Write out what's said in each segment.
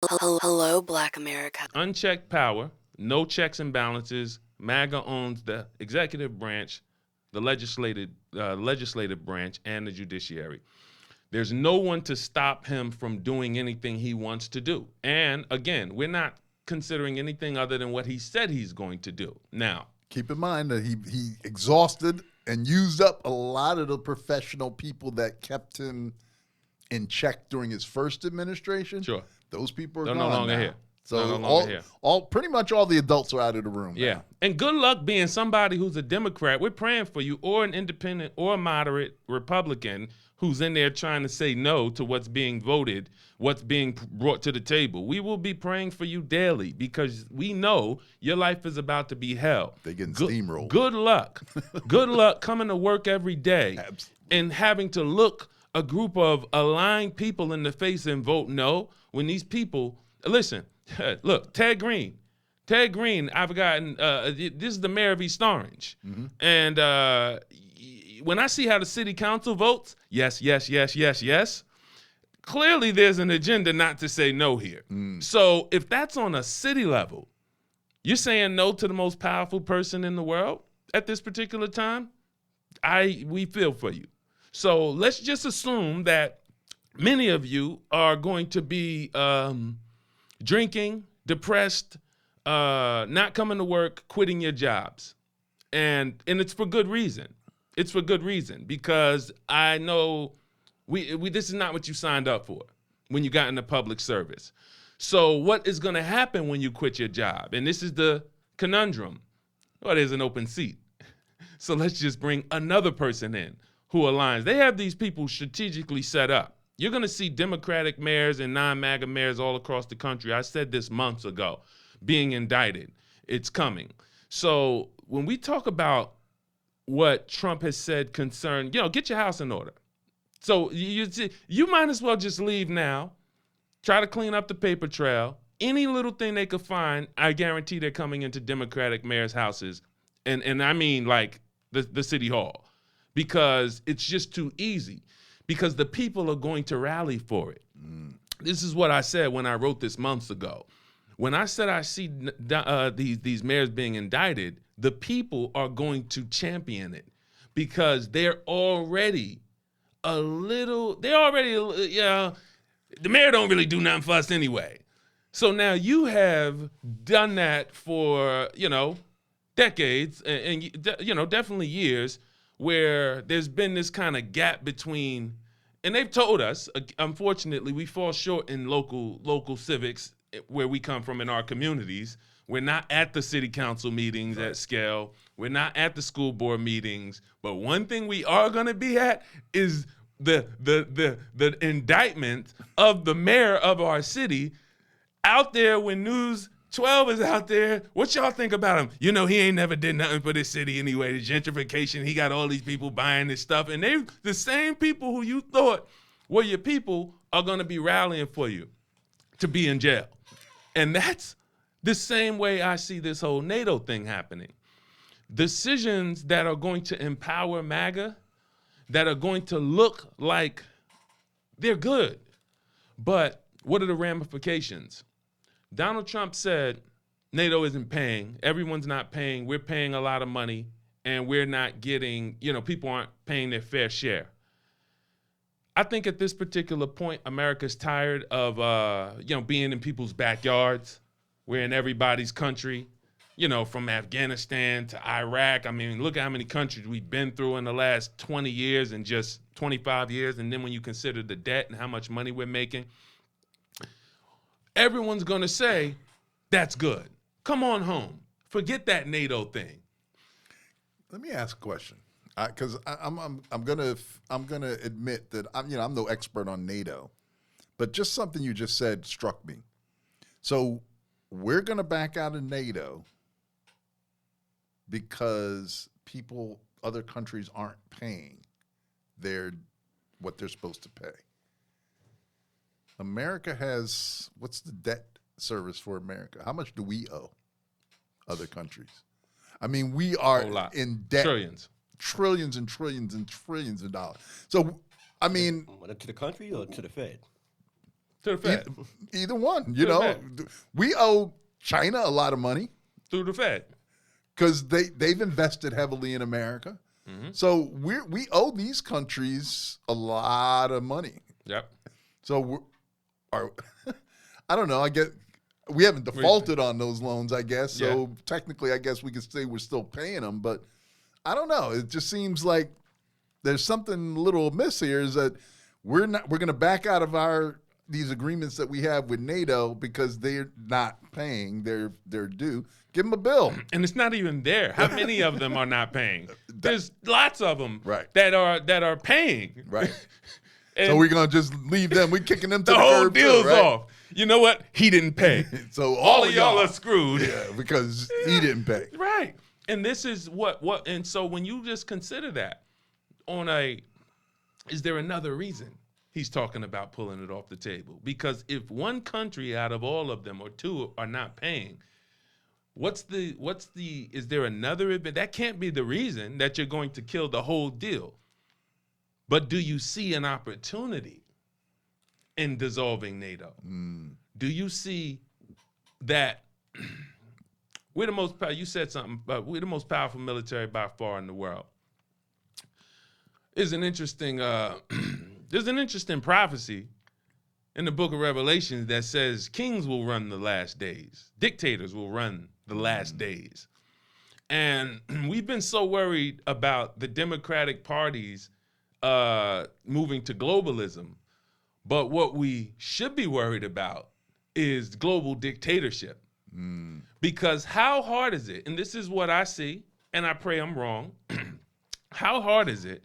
Hello, Black America. Unchecked power, no checks and balances. MAGA owns the executive branch, the legislative branch, and the judiciary. There's no one to stop him from doing anything he wants to do. And again, we're not considering anything other than what he said he's going to do. Now, keep in mind that he exhausted and used up a lot of the professional people that kept him in check during his first administration. Sure. Those people are they're gone no longer now. here. So no longer here. all pretty much all the adults are out of the room. Yeah. Now. And good luck being somebody who's a Democrat. We're praying for you, or an independent or a moderate Republican who's in there trying to say no to what's being voted, what's being brought to the table. We will be praying for you daily because we know your life is about to be hell. They getting steamrolled. Good luck. Good luck coming to work every day and having to look a group of aligned people in the face and vote no when these people, listen, look, Ted Green, I've gotten, this is the mayor of East Orange. Mm-hmm. And when I see how the city council votes, yes, clearly there's an agenda not to say no here. So if that's on a city level, you're saying no to the most powerful person in the world at this particular time, we feel for you. So let's just assume that many of you are going to be drinking, depressed, not coming to work, quitting your jobs. And it's for good reason. It's for good reason because I know this is not what you signed up for when you got into public service. So what is going to happen when you quit your job? And this is the conundrum. Well, there's an open seat. So let's just bring another person in who aligns. They have these people strategically set up. You're going to see Democratic mayors and non-MAGA mayors all across the country. I said this months ago, being indicted. It's coming. So when we talk about what Trump has said concern, get your house in order. So you might as well just leave now, try to clean up the paper trail. Any little thing they could find, I guarantee they're coming into Democratic mayors' houses. And I mean like the city hall, because it's just too easy, because the people are going to rally for it. This is what I said when I wrote this months ago. When I said I see these mayors being indicted, the people are going to champion it because the mayor don't really do nothing for us anyway. So now you have done that for, decades and definitely years, where there's been this kind of gap between, and they've told us, unfortunately, we fall short in local civics where we come from in our communities. We're not at the city council meetings at scale. We're not at the school board meetings. But one thing we are going to be at is the indictment of the mayor of our city out there when News 12 is out there. What y'all think about him? He ain't never did nothing for this city anyway. The gentrification, he got all these people buying this stuff. And the same people who you thought were your people are going to be rallying for you to be in jail. And that's the same way I see this whole NATO thing happening. Decisions that are going to empower MAGA, that are going to look like they're good. But what are the ramifications? Donald Trump said NATO isn't paying. Everyone's not paying. We're paying a lot of money, and we're not getting, people aren't paying their fair share. I think at this particular point, America's tired of, being in people's backyards. We're in everybody's country, from Afghanistan to Iraq. I mean, look at how many countries we've been through in the last 20 years and just 25 years. And then when you consider the debt and how much money we're making, everyone's going to say, that's good. Come on home. Forget that NATO thing. Let me ask a question, because I'm gonna admit that I'm no expert on NATO, but just something you just said struck me. So we're gonna back out of NATO because other countries aren't paying what they're supposed to pay. America has, what's the debt service for America? How much do we owe other countries? I mean, we are in debt. Trillions and trillions and trillions of dollars. So, I mean. To the country or to the Fed? To the Fed. Either one, To the we owe China a lot of money Through the Fed. because they've invested heavily in America. So we owe these countries a lot of money. Yep. So I don't know. I guess we haven't defaulted on those loans, I guess. So technically, I guess we could say we're still paying them. But I don't know. It just seems like there's something a little amiss here. Is that we're going to back out of these agreements that we have with NATO because they're not paying their due. Give them a bill. And it's not even there. How many of them are not paying? There's lots of them Right. that are paying. Right. And So we're going to just leave them. We're kicking them to the the whole curb too, deal's right? off. You know what? He didn't pay. So all of y'all are screwed. Yeah, because he didn't pay. Right. And this is what and so when you just consider that is there another reason he's talking about pulling it off the table? Because if one country out of all of them or two are not paying, is there another event? That can't be the reason that you're going to kill the whole deal. But do you see an opportunity in dissolving NATO? Do you see that we're the most you said something, but we're the most powerful military by far in the world? There's an interesting prophecy in the book of Revelation that says kings will run the last days. Dictators will run the last days. And we've been so worried about the Democratic parties moving to globalism. But what we should be worried about is global dictatorship. Because how hard is it? And this is what I see, and I pray I'm wrong. How hard is it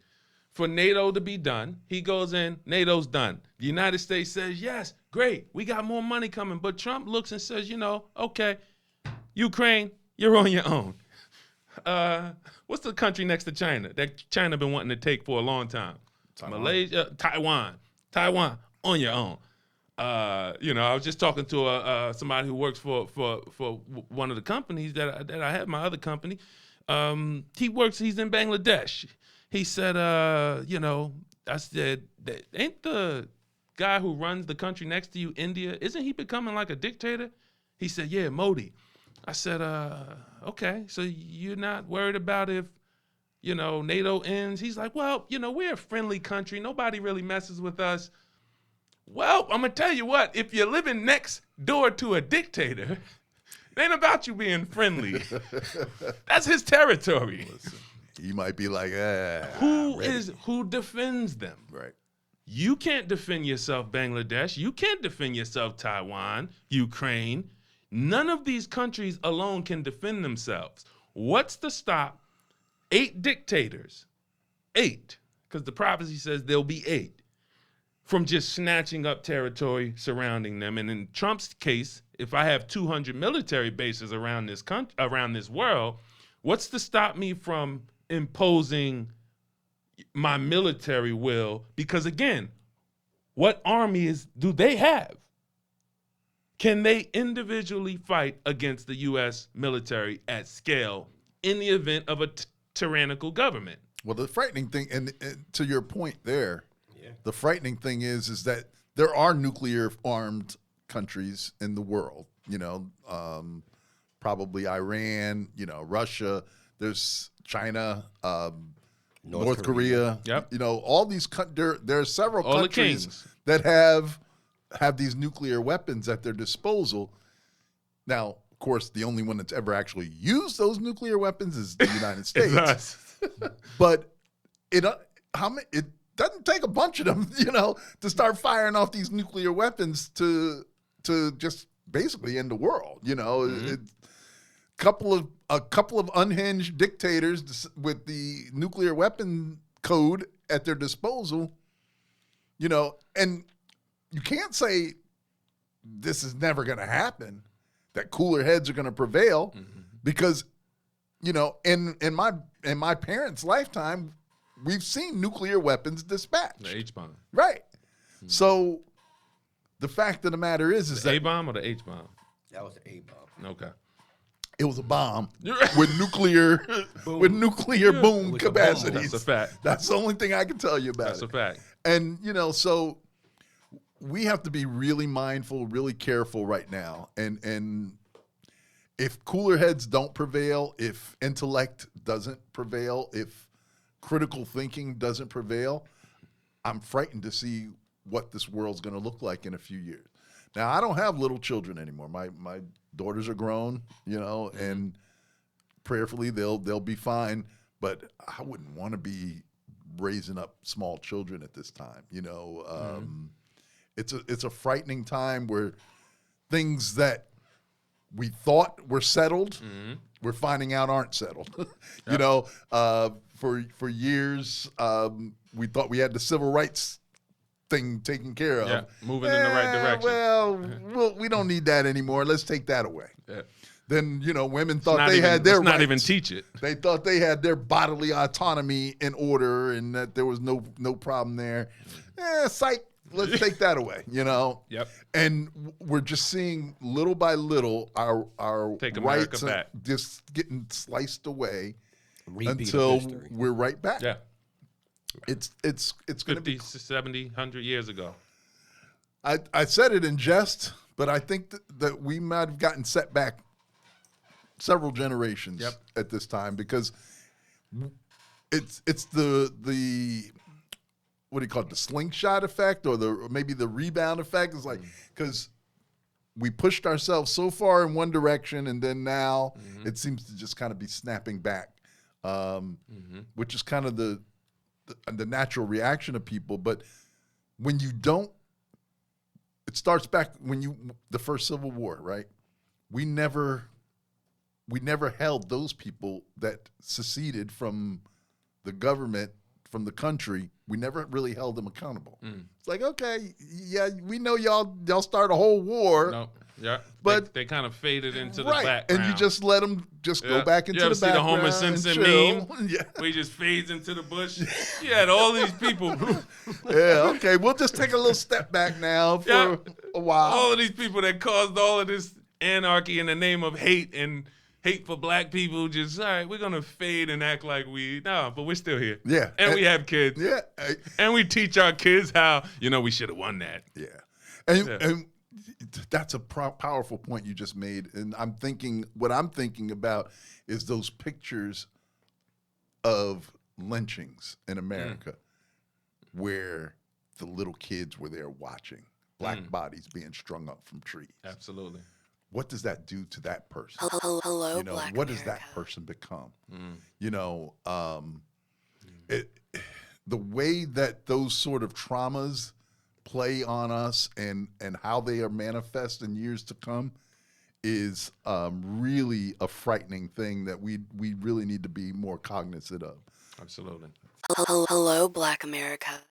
for NATO to be done? He goes in, NATO's done. The United States says, yes, great, we got more money coming. But Trump looks and says, okay, Ukraine, you're on your own. What's the country next to China that China been wanting to take for a long time? Malaysia, Taiwan, on your own. I was just talking to somebody who works for one of the companies that I have, my other company. He's in Bangladesh. He said, I said, ain't the guy who runs the country next to you, India, isn't he becoming like a dictator? He said, yeah, Modi. I said, okay, so you're not worried about if, NATO ends? He's like, well, we're a friendly country. Nobody really messes with us. Well, I'm going to tell you what, if you're living next door to a dictator, it ain't about you being friendly. That's his territory. Listen, he might be like, who defends them? Right. You can't defend yourself, Bangladesh. You can't defend yourself, Taiwan, Ukraine. None of these countries alone can defend themselves. What's to stop 8 dictators, 8, because the prophecy says there'll be 8, from just snatching up territory surrounding them? And in Trump's case, if I have 200 military bases around this world, what's to stop me from imposing my military will? Because again, what armies do they have? Can they individually fight against the U.S. military at scale in the event of a tyrannical government? Well, the frightening thing, and to your point there, the frightening thing is that there are nuclear armed countries in the world. Probably Iran, Russia. There's China, North Korea. Yep. All these. There are several All countries that have these nuclear weapons at their disposal. Now, of course, the only one that's ever actually used those nuclear weapons is the United States. It's us. But it doesn't take a bunch of them, to start firing off these nuclear weapons to just basically end the world. A couple of unhinged dictators with the nuclear weapon code at their disposal, and you can't say this is never going to happen, that cooler heads are going to prevail, because, in my parents' lifetime, we've seen nuclear weapons dispatched. The H-bomb. Right. So the fact of the matter is The that A-bomb or the H-bomb? That was the A-bomb. Okay. it was a bomb with nuclear boom was a bomb. capacities. That's a fact. That's the only thing I can tell you about That's it. a fact. And so we have to be really mindful, really careful right now. And if cooler heads don't prevail, if intellect doesn't prevail, if critical thinking doesn't prevail, I'm frightened to see what this world's going to look like in a few years. Now, I don't have little children anymore. My daughters are grown, and prayerfully they'll be fine. But I wouldn't want to be raising up small children at this time. It's a frightening time where things that we thought were settled, we're finding out aren't settled. For years, we thought we had the civil rights thing taken care of. Yeah, moving in the right direction. Well, we don't need that anymore. Let's take that away. Yeah. Then, women thought they had their rights. Not even teach it. They thought they had their bodily autonomy in order and that there was no problem there. Psych, let's take that away, Yep. And we're just seeing little by little our Take America rights back. just getting sliced away Repeat of until history. we're right back. Yeah. It's going to 50, be 70, 100 years ago. I said it in jest, but I think that we might have gotten set back several generations at this time because it's the what do you call it, the slingshot effect or maybe the rebound effect. It's like because we pushed ourselves so far in one direction and then now it seems to just kind of be snapping back, which is kind of the natural reaction of people. But when you don't, it starts back when the first Civil War, right? We never held those people that seceded from the government, from the country. We never really held them accountable. It's like, okay, yeah, we know y'all start a whole war. No, yeah, but they kind of faded into the right, background. and you just let them go back into the background. You ever see the Homer Simpson meme? Yeah. Where he just fades into the bush. You had all these people. Yeah, okay, we'll just take a little step back now for a while. All of these people that caused all of this anarchy in the name of hate and hate for black people, just, all right, we're going to fade and act like but we're still here. Yeah. And we have kids. Yeah. And we teach our kids how, we should have won that. Yeah. And that's a powerful point you just made. And what I'm thinking about is those pictures of lynchings in America where the little kids were there watching black bodies being strung up from trees. Absolutely. What does that do to that person? Hello, Black what does America. that person become? The way that those sort of traumas play on us and how they are manifest in years to come is really a frightening thing that we really need to be more cognizant of. Absolutely. Hello, Black America.